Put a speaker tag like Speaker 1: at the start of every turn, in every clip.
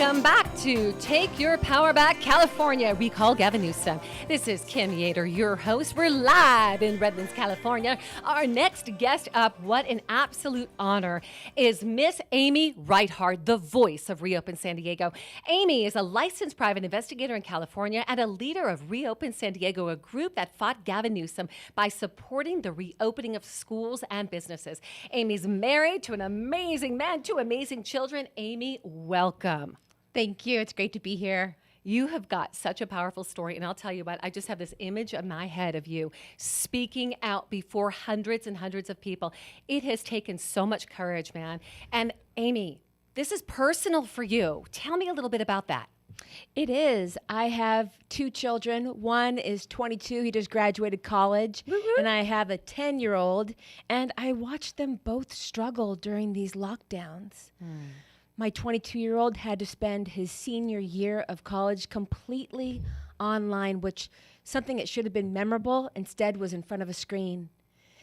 Speaker 1: Welcome back to Take Your Power Back California. Recall Gavin Newsom. This is Kim Yater, your host. We're live in Redlands, California. Our next guest up, what an absolute honor, is Miss Amy Reichert, the voice of Reopen San Diego. Amy is a licensed private investigator in California and a leader of Reopen San Diego, a group that fought Gavin Newsom by supporting the reopening of schools and businesses. Amy's married to an amazing man, two amazing children. Amy, welcome.
Speaker 2: Thank you. It's great to be here.
Speaker 1: You have got such a powerful story, and I'll tell you what, I just have this image in my head of you speaking out before hundreds and hundreds of people. It has taken so much courage, man. And Amy, this is personal for you. Tell me a little bit about that.
Speaker 2: It is. I have two children. One is 22. He just graduated college.
Speaker 1: Woo-hoo.
Speaker 2: And I have a 10-year-old. And I watched them both struggle during these lockdowns. My 22-year-old had to spend his senior year of college completely online, which something that should have been memorable instead was in front of a screen.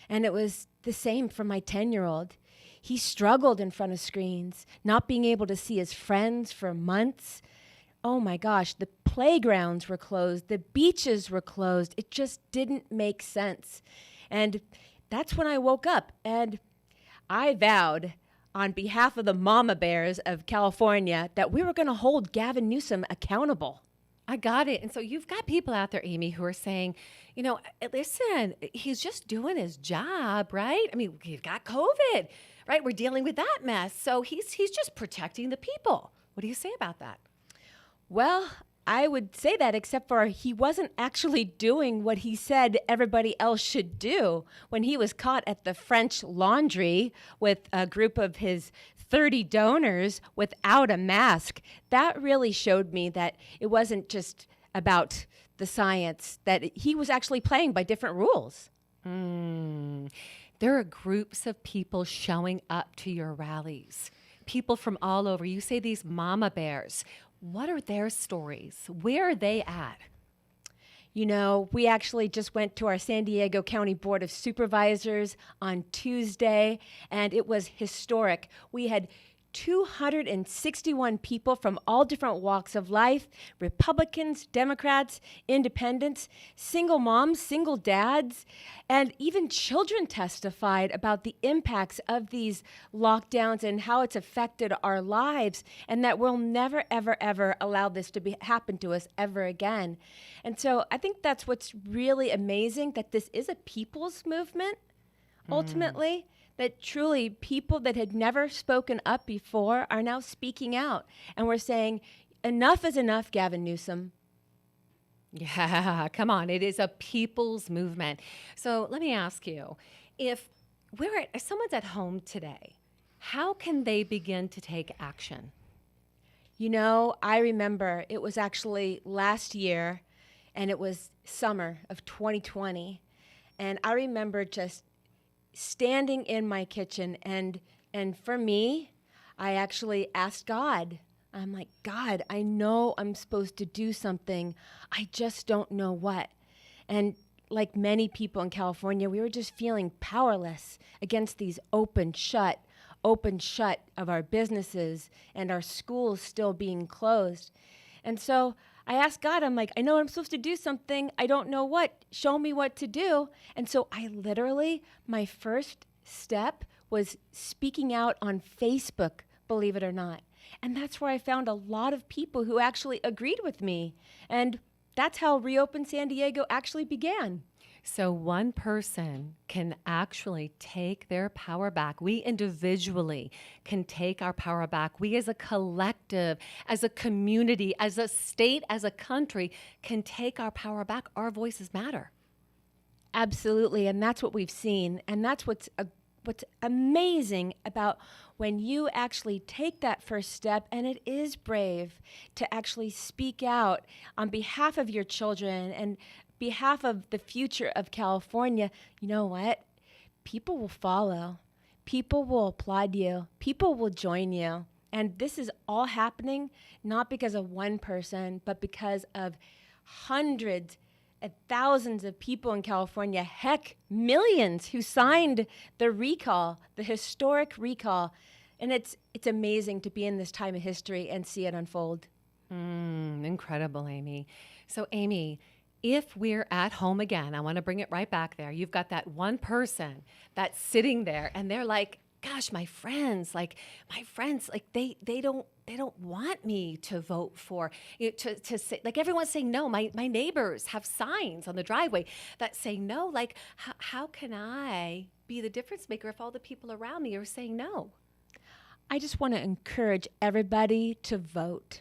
Speaker 2: And it was the same for my 10-year-old. He struggled in front of screens, not being able to see his friends for months. Oh my gosh, the playgrounds were closed, the beaches were closed. It just didn't make sense. And that's when I woke up and I vowed on behalf of the mama bears of California that we were going to hold Gavin Newsom accountable.
Speaker 1: I got it. And so you've got people out there, Amy, who are saying, you know, listen, he's just doing his job, right? I mean, we've got COVID, right? We're dealing with that mess. So he's just protecting the people. What do you say about that?
Speaker 2: Well, I would say that, except for he wasn't actually doing what he said everybody else should do when he was caught at the French Laundry with a group of his 30 donors without a mask. That really showed me that it wasn't just about the science, that he was actually playing by different rules.
Speaker 1: There are groups of people showing up to your rallies, people from all over. You say these mama bears. What are their stories? Where are they at?
Speaker 2: You know, we actually just went to our San Diego County Board of Supervisors on Tuesday, and it was historic. We had 261 people from all different walks of life, Republicans, Democrats, independents, single moms, single dads, and even children testified about the impacts of these lockdowns and how it's affected our lives, and that we'll never, ever, ever allow this to happen to us ever again. And so I think that's what's really amazing, that this is a people's movement, ultimately. That truly people that had never spoken up before are now speaking out. And we're saying, enough is enough, Gavin Newsom.
Speaker 1: Yeah, come on. It is a people's movement. So let me ask you, if someone's at home today, how can they begin to take action?
Speaker 2: You know, I remember it was actually last year, and it was summer of 2020. And I remember just standing in my kitchen, and for me, I actually asked God. I'm like, God, I know I'm supposed to do something. I just don't know what. And like many people in California, we were just feeling powerless against these open shut of our businesses and our schools still being closed. And so I asked God, I'm like, I know I'm supposed to do something. I don't know what. Show me what to do. And so my first step was speaking out on Facebook, believe it or not. And that's where I found a lot of people who actually agreed with me. And that's how Reopen San Diego actually began.
Speaker 1: So one person can actually take their power back. We individually can take our power back. We as a collective, as a community, as a state, as a country can take our power back. Our voices matter.
Speaker 2: Absolutely. And that's what we've seen. And that's what's amazing about when you actually take that first step, and it is brave to actually speak out on behalf of your children and behalf of the future of California. You know what? People will follow. People will applaud you. People will join you. And this is all happening not because of one person, but because of hundreds and thousands of people in California, heck, millions who signed the recall, the historic recall. And it's amazing to be in this time of history and see it unfold.
Speaker 1: Incredible, Amy. So, Amy, if we're at home again, I want to bring it right back there. You've got that one person that's sitting there and they're like, gosh, my friends, like they don't want me to vote for to say, like everyone's saying no. My neighbors have signs on the driveway that say no. Like, how can I be the difference maker if all the people around me are saying no?
Speaker 2: I just want to encourage everybody to vote.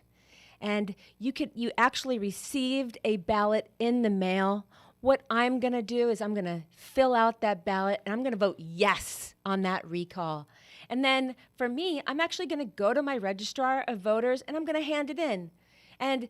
Speaker 2: And you actually received a ballot in the mail. What I'm going to do is I'm going to fill out that ballot and I'm going to vote yes on that recall. And then for me, I'm actually going to go to my registrar of voters and I'm going to hand it in. And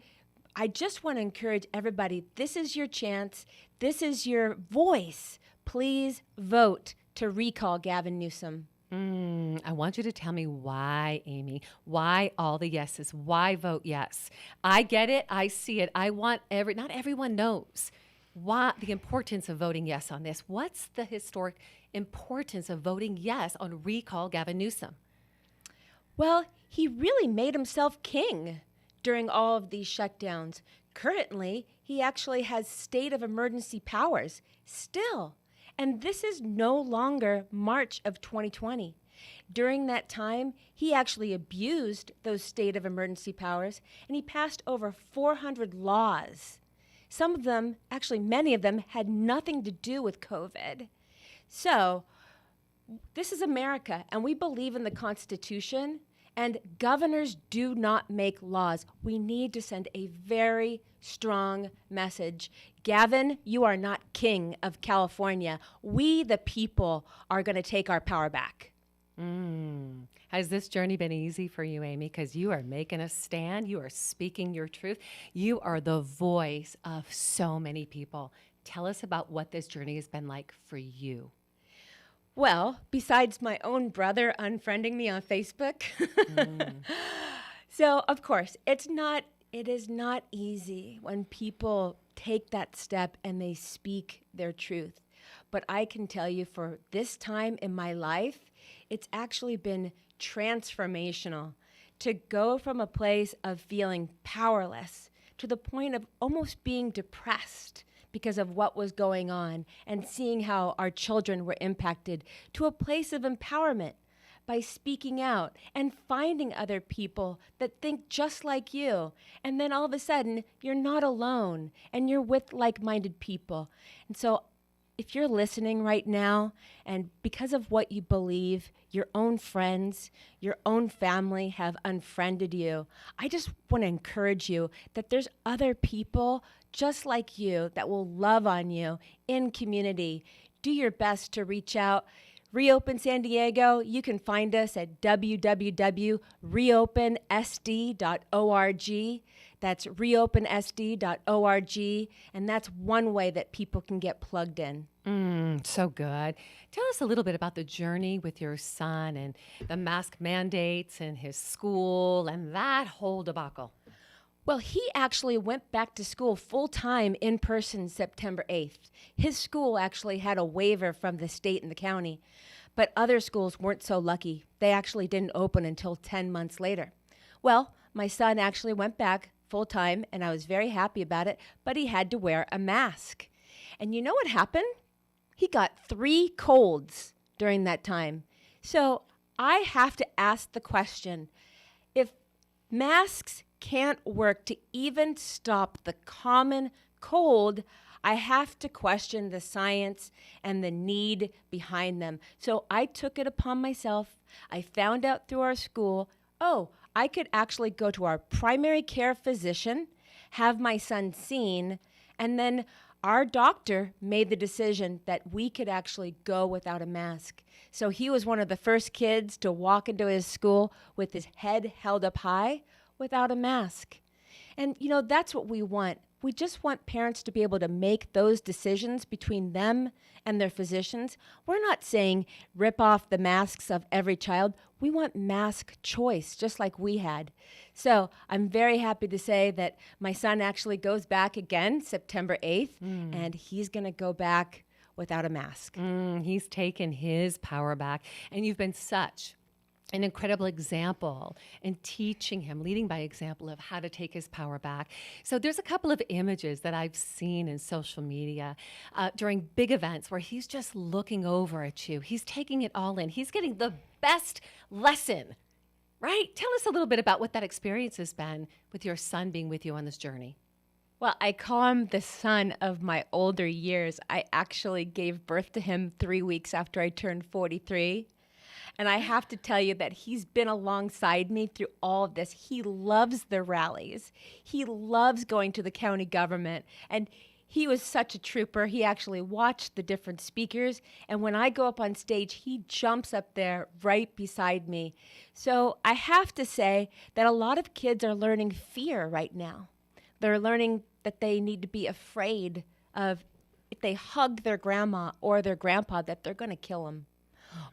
Speaker 2: I just want to encourage everybody, this is your chance. This is your voice. Please vote to recall Gavin Newsom.
Speaker 1: I want you to tell me why, Amy. Why all the yeses? Why vote yes? I get it. I see it. Not everyone knows why the importance of voting yes on this. What's the historic importance of voting yes on recall Gavin Newsom?
Speaker 2: Well, he really made himself king during all of these shutdowns. Currently, he actually has state of emergency powers still. And this is no longer March of 2020. During that time, he actually abused those state of emergency powers, and he passed over 400 laws. Some of them, actually many of them, had nothing to do with COVID. So, this is America, and we believe in the Constitution, and governors do not make laws. We need to send a very strong message. Gavin, you are not king of California. We, the people, are going to take our power back.
Speaker 1: Has this journey been easy for you, Amy? Because you are making a stand. You are speaking your truth. You are the voice of so many people. Tell us about what this journey has been like for you.
Speaker 2: Well, besides my own brother unfriending me on Facebook. So, of course, it is not easy when people take that step and they speak their truth. But I can tell you for this time in my life, it's actually been transformational to go from a place of feeling powerless to the point of almost being depressed because of what was going on and seeing how our children were impacted to a place of empowerment by speaking out and finding other people that think just like you. And then all of a sudden, you're not alone and you're with like-minded people. And so if you're listening right now and because of what you believe, your own friends, your own family have unfriended you, I just want to encourage you that there's other people just like you that will love on you in community. Do your best to reach out. Reopen San Diego, you can find us at www.reopensd.org. That's reopensd.org, and that's one way that people can get plugged in.
Speaker 1: So good. Tell us a little bit about the journey with your son and the mask mandates and his school and that whole debacle.
Speaker 2: Well, he actually went back to school full-time in person September 8th. His school actually had a waiver from the state and the county, but other schools weren't so lucky. They actually didn't open until 10 months later. Well, my son actually went back full-time, and I was very happy about it, but he had to wear a mask. And you know what happened? He got 3 colds during that time. So I have to ask the question, if masks can't work to even stop the common cold, I have to question the science and the need behind them. So I took it upon myself. I found out through our school, I could actually go to our primary care physician, have my son seen, and then our doctor made the decision that we could actually go without a mask. So he was one of the first kids to walk into his school with his head held up high without a mask. And, that's what we want. We just want parents to be able to make those decisions between them and their physicians. We're not saying rip off the masks of every child. We want mask choice, just like we had. So I'm very happy to say that my son actually goes back again September 8th, and he's going to go back without a mask.
Speaker 1: He's taken his power back, and you've been such an incredible example and teaching him, leading by example of how to take his power back. So there's a couple of images that I've seen in social media during big events where he's just looking over at you. He's taking it all in. He's getting the best lesson, right? Tell us a little bit about what that experience has been with your son being with you on this journey.
Speaker 2: Well, I call him the son of my older years. I actually gave birth to him 3 weeks after I turned 43. And I have to tell you that he's been alongside me through all of this. He loves the rallies. He loves going to the county government. And he was such a trooper. He actually watched the different speakers. And when I go up on stage, he jumps up there right beside me. So I have to say that a lot of kids are learning fear right now. They're learning that they need to be afraid of if they hug their grandma or their grandpa that they're going to kill them.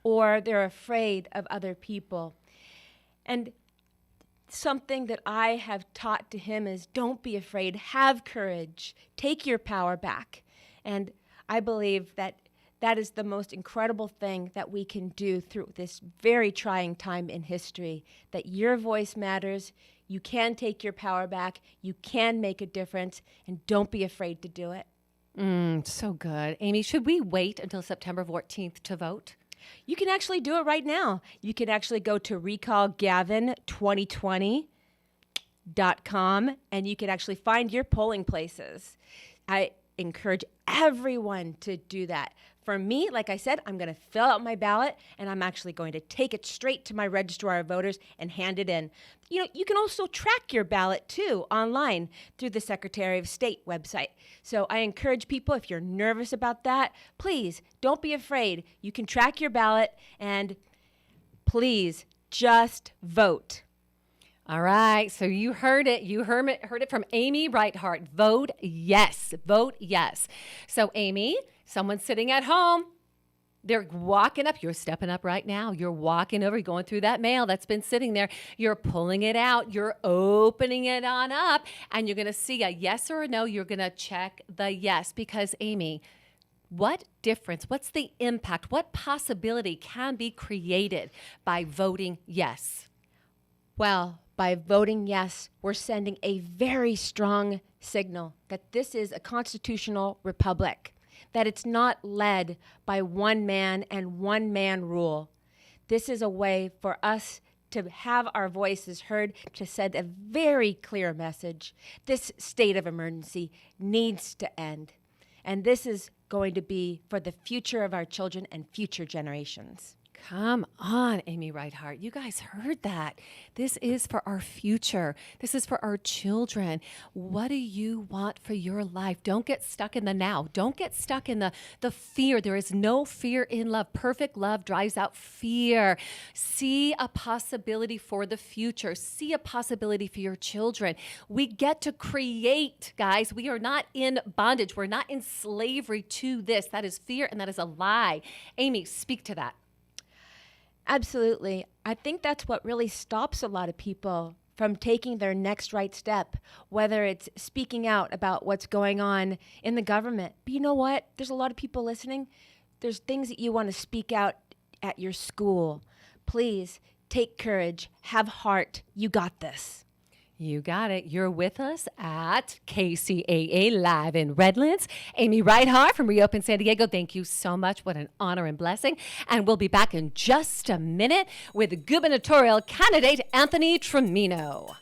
Speaker 2: Or they're afraid of other people. And something that I have taught to him is don't be afraid, have courage, take your power back. And I believe that that is the most incredible thing that we can do through this very trying time in history, that your voice matters, you can take your power back, you can make a difference, and don't be afraid to do it.
Speaker 1: So good. Amy, should we wait until September 14th to vote?
Speaker 2: You can actually do it right now. You can actually go to recallgavin2020.com and you can actually find your polling places. I encourage everyone to do that. For me, like I said, I'm going to fill out my ballot and I'm actually going to take it straight to my registrar of voters and hand it in. You know, you can also track your ballot too online through the Secretary of State website. So I encourage people, if you're nervous about that, please don't be afraid. You can track your ballot and please just vote.
Speaker 1: All right, so you heard it. You heard it from Amy Reichert. Vote yes. Vote yes. So Amy, someone's sitting at home. They're walking up. You're stepping up right now. You're walking over. You're going through that mail that's been sitting there. You're pulling it out. You're opening it on up. And you're going to see a yes or a no. You're going to check the yes. Because, Amy, what difference, what's the impact, what possibility can be created by voting yes?
Speaker 2: Well, by voting yes, we're sending a very strong signal that this is a constitutional republic, that it's not led by one man and one man rule. This is a way for us to have our voices heard, to send a very clear message. This state of emergency needs to end. And this is going to be for the future of our children and future generations.
Speaker 1: Come on, Amy Reichert. You guys heard that. This is for our future. This is for our children. What do you want for your life? Don't get stuck in the now. Don't get stuck in the fear. There is no fear in love. Perfect love drives out fear. See a possibility for the future. See a possibility for your children. We get to create, guys. We are not in bondage. We're not in slavery to this. That is fear and that is a lie. Amy, speak to that.
Speaker 2: Absolutely. I think that's what really stops a lot of people from taking their next right step, whether it's speaking out about what's going on in the government. But you know what? There's a lot of people listening. There's things that you want to speak out at your school. Please take courage. Have heart. You got this.
Speaker 1: You got it. You're with us at KCAA Live in Redlands. Amy Reichert from Reopen San Diego, thank you so much. What an honor and blessing. And we'll be back in just a minute with gubernatorial candidate Anthony Trimino.